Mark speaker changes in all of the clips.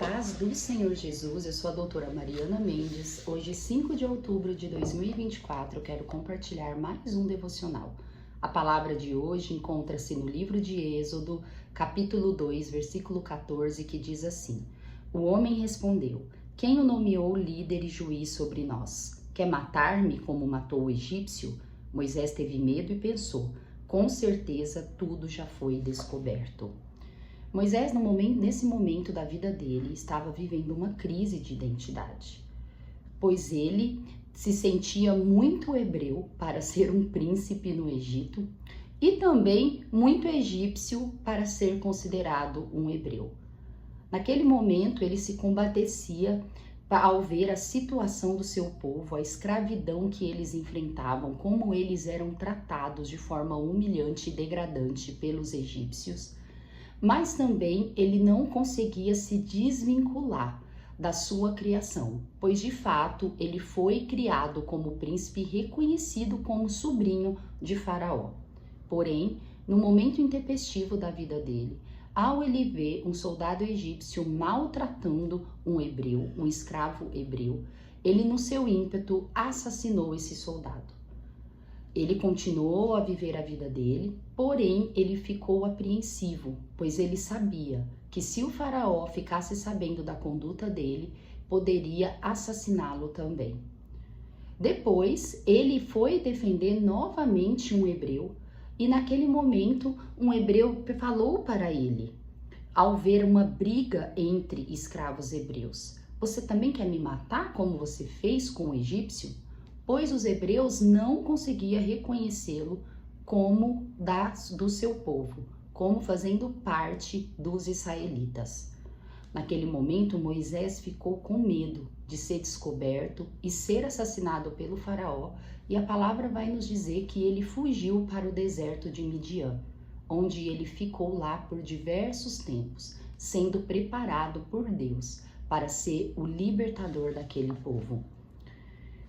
Speaker 1: paz do Senhor Jesus, eu sou a doutora Mariana Mendes. Hoje, 5 de outubro de 2024, eu quero compartilhar mais um devocional. A palavra de hoje encontra-se no livro de Êxodo, capítulo 2, versículo 14, que diz assim: O homem respondeu: Quem o nomeou líder e juiz sobre nós? Quer matar-me como matou o egípcio? Moisés teve medo e pensou: com certeza tudo já foi descoberto. Moisés, nesse momento da vida dele, estava vivendo uma crise de identidade, pois ele se sentia muito hebreu para ser um príncipe no Egito e também muito egípcio para ser considerado um hebreu. Naquele momento, ele se compadecia ao ver a situação do seu povo, a escravidão que eles enfrentavam, como eles eram tratados de forma humilhante e degradante pelos egípcios. Mas também ele não conseguia se desvincular da sua criação, pois de fato ele foi criado como príncipe reconhecido como sobrinho de Faraó. Porém, no momento intempestivo da vida dele, ao ele ver um soldado egípcio maltratando um hebreu, um escravo hebreu, ele no seu ímpeto assassinou esse soldado. Ele continuou a viver a vida dele, porém ele ficou apreensivo, pois ele sabia que se o faraó ficasse sabendo da conduta dele, poderia assassiná-lo também. Depois, ele foi defender novamente um hebreu e naquele momento um hebreu falou para ele, ao ver uma briga entre escravos hebreus: Você também quer me matar como você fez com o egípcio? Pois os hebreus não conseguiam reconhecê-lo como do seu povo, como fazendo parte dos israelitas. Naquele momento, Moisés ficou com medo de ser descoberto e ser assassinado pelo faraó, e a palavra vai nos dizer que ele fugiu para o deserto de Midian, onde ele ficou lá por diversos tempos, sendo preparado por Deus para ser o libertador daquele povo.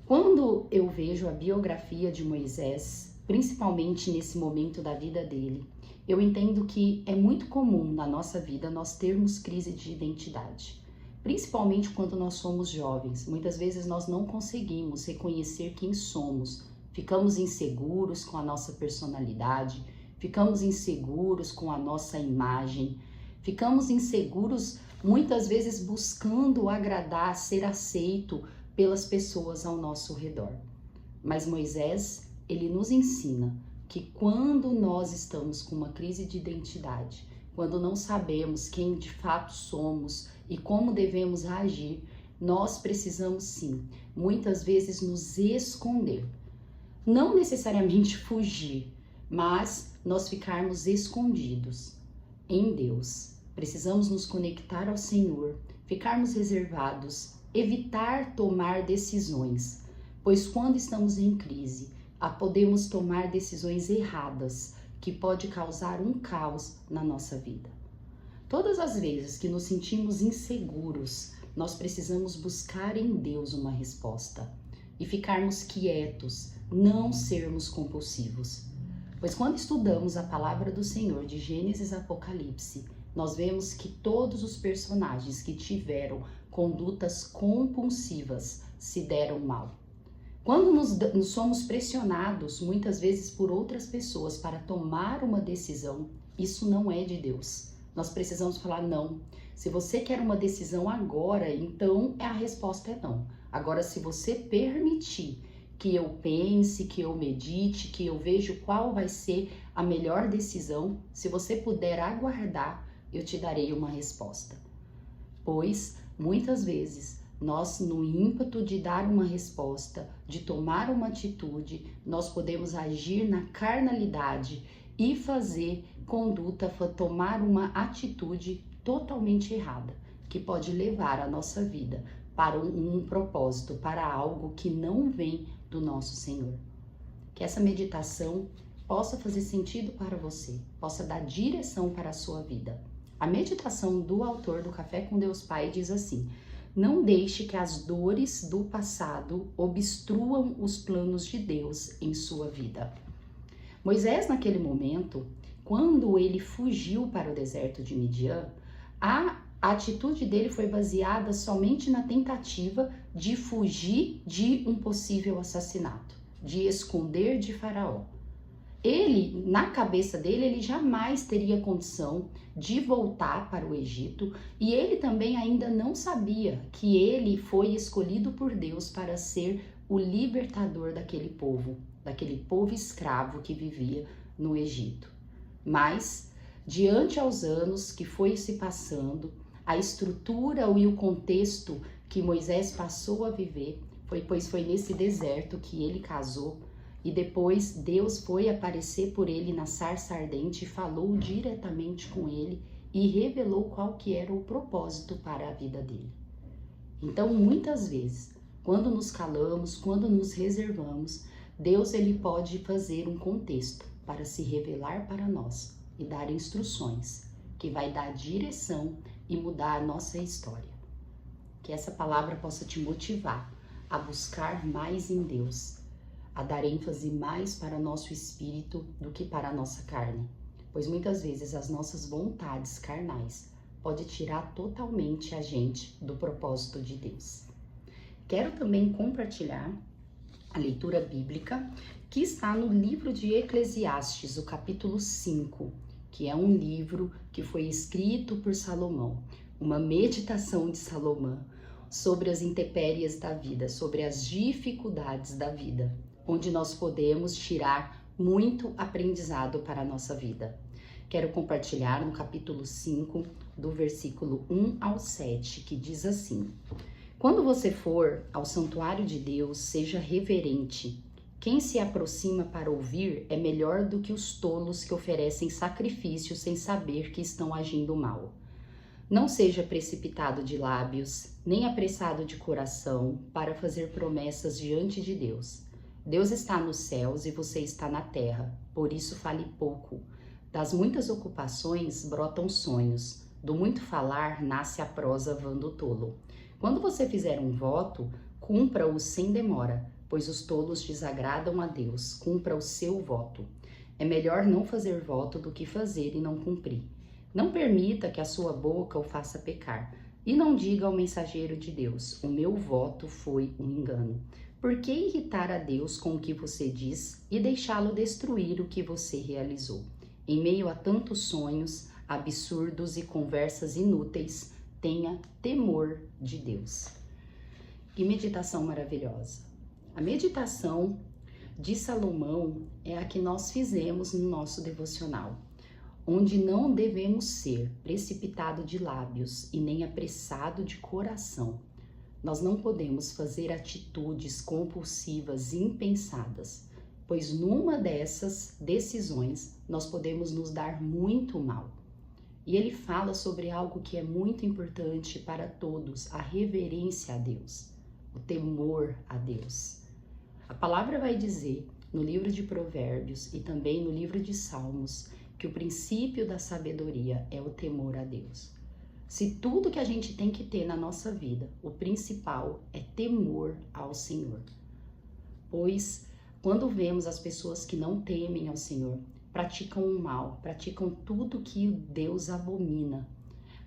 Speaker 1: Quando eu vejo a biografia de Moisés, principalmente nesse momento da vida dele, eu entendo que é muito comum na nossa vida nós termos crise de identidade, principalmente quando nós somos jovens. Muitas vezes nós não conseguimos reconhecer quem somos, ficamos inseguros com a nossa personalidade, ficamos inseguros com a nossa imagem, ficamos inseguros muitas vezes buscando agradar, ser aceito pelas pessoas ao nosso redor. Mas Moisés, ele nos ensina que quando nós estamos com uma crise de identidade, quando não sabemos quem de fato somos e como devemos agir, nós precisamos sim, muitas vezes nos esconder. Não necessariamente fugir, mas nós ficarmos escondidos em Deus. Precisamos nos conectar ao Senhor, ficarmos reservados, evitar tomar decisões, pois quando estamos em crise, podemos tomar decisões erradas, que pode causar um caos na nossa vida. Todas as vezes que nos sentimos inseguros, nós precisamos buscar em Deus uma resposta e ficarmos quietos, não sermos compulsivos. Pois quando estudamos a palavra do Senhor de Gênesis a Apocalipse, nós vemos que todos os personagens que tiveram condutas compulsivas se deram mal. Quando nos somos pressionados muitas vezes por outras pessoas para tomar uma decisão, isso não é de Deus. Nós precisamos falar não. Se você quer uma decisão agora, então a resposta é não. Agora, se você permitir que eu pense, que eu medite, que eu veja qual vai ser a melhor decisão, se você puder aguardar, eu te darei uma resposta. Pois, muitas vezes, nós, no ímpeto de dar uma resposta, de tomar uma atitude, nós podemos agir na carnalidade e fazer conduta, tomar uma atitude totalmente errada, que pode levar a nossa vida para um propósito, para algo que não vem do nosso Senhor. Que essa meditação possa fazer sentido para você, possa dar direção para a sua vida. A meditação do autor do Café com Deus Pai diz assim: não deixe que as dores do passado obstruam os planos de Deus em sua vida. Moisés, naquele momento, quando ele fugiu para o deserto de Midian, A atitude dele foi baseada somente na tentativa de fugir de um possível assassinato, de esconder de Faraó. Ele, na cabeça dele, ele jamais teria condição de voltar para o Egito, e ele também ainda não sabia que ele foi escolhido por Deus para ser o libertador daquele povo escravo que vivia no Egito. Mas, diante aos anos que foi se passando, a estrutura e o contexto que Moisés passou a viver, pois foi nesse deserto que ele casou, e depois Deus foi aparecer por ele na sarça ardente e falou diretamente com ele e revelou qual que era o propósito para a vida dele. Então, muitas vezes, quando nos calamos, quando nos reservamos, Deus ele pode fazer um contexto para se revelar para nós e dar instruções, que vai dar direção e mudar a nossa história. Que essa palavra possa te motivar a buscar mais em Deus, a dar ênfase mais para nosso espírito do que para a nossa carne, pois muitas vezes as nossas vontades carnais podem tirar totalmente a gente do propósito de Deus. Quero também compartilhar a leitura bíblica que está no livro de Eclesiastes, o capítulo 5, que é um livro que foi escrito por Salomão, uma meditação de Salomão sobre as intempéries da vida, sobre as dificuldades da vida, onde nós podemos tirar muito aprendizado para a nossa vida. Quero compartilhar no capítulo 5, do versículo 1 ao 7, que diz assim: Quando você for ao santuário de Deus, seja reverente. Quem se aproxima para ouvir é melhor do que os tolos que oferecem sacrifícios sem saber que estão agindo mal. Não seja precipitado de lábios, nem apressado de coração para fazer promessas diante de Deus. Deus está nos céus e você está na terra, por isso fale pouco. Das muitas ocupações brotam sonhos, do muito falar nasce a prosa vã do tolo. Quando você fizer um voto, cumpra-o sem demora, pois os tolos desagradam a Deus, cumpra o seu voto. É melhor não fazer voto do que fazer e não cumprir. Não permita que a sua boca o faça pecar, e não diga ao mensageiro de Deus, o meu voto foi um engano. Por que irritar a Deus com o que você diz e deixá-lo destruir o que você realizou? Em meio a tantos sonhos, absurdos e conversas inúteis, tenha temor de Deus. Que meditação maravilhosa! A meditação de Salomão é a que nós fizemos no nosso devocional, onde não devemos ser precipitado de lábios e nem apressado de coração. Nós não podemos fazer atitudes compulsivas e impensadas, pois numa dessas decisões nós podemos nos dar muito mal. E ele fala sobre algo que é muito importante para todos, a reverência a Deus, o temor a Deus. A palavra vai dizer no livro de Provérbios e também no livro de Salmos que o princípio da sabedoria é o temor a Deus. Se tudo que a gente tem que ter na nossa vida, o principal é temor ao Senhor. Pois quando vemos as pessoas que não temem ao Senhor, praticam o mal, praticam tudo que Deus abomina,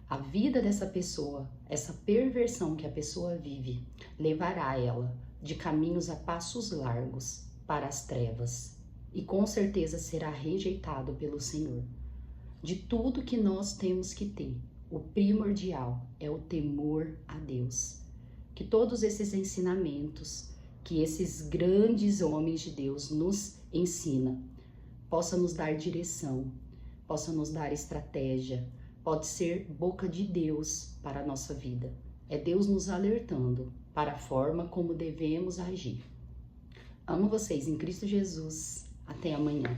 Speaker 1: a vida dessa pessoa, essa perversão que a pessoa vive, levará ela de caminhos a passos largos para as trevas e com certeza será rejeitado pelo Senhor. De tudo que nós temos que ter, o primordial é o temor a Deus. Que todos esses ensinamentos, que esses grandes homens de Deus nos ensinam, possa nos dar direção, possa nos dar estratégia, pode ser boca de Deus para a nossa vida. É Deus nos alertando para a forma como devemos agir. Amo vocês em Cristo Jesus. Até amanhã.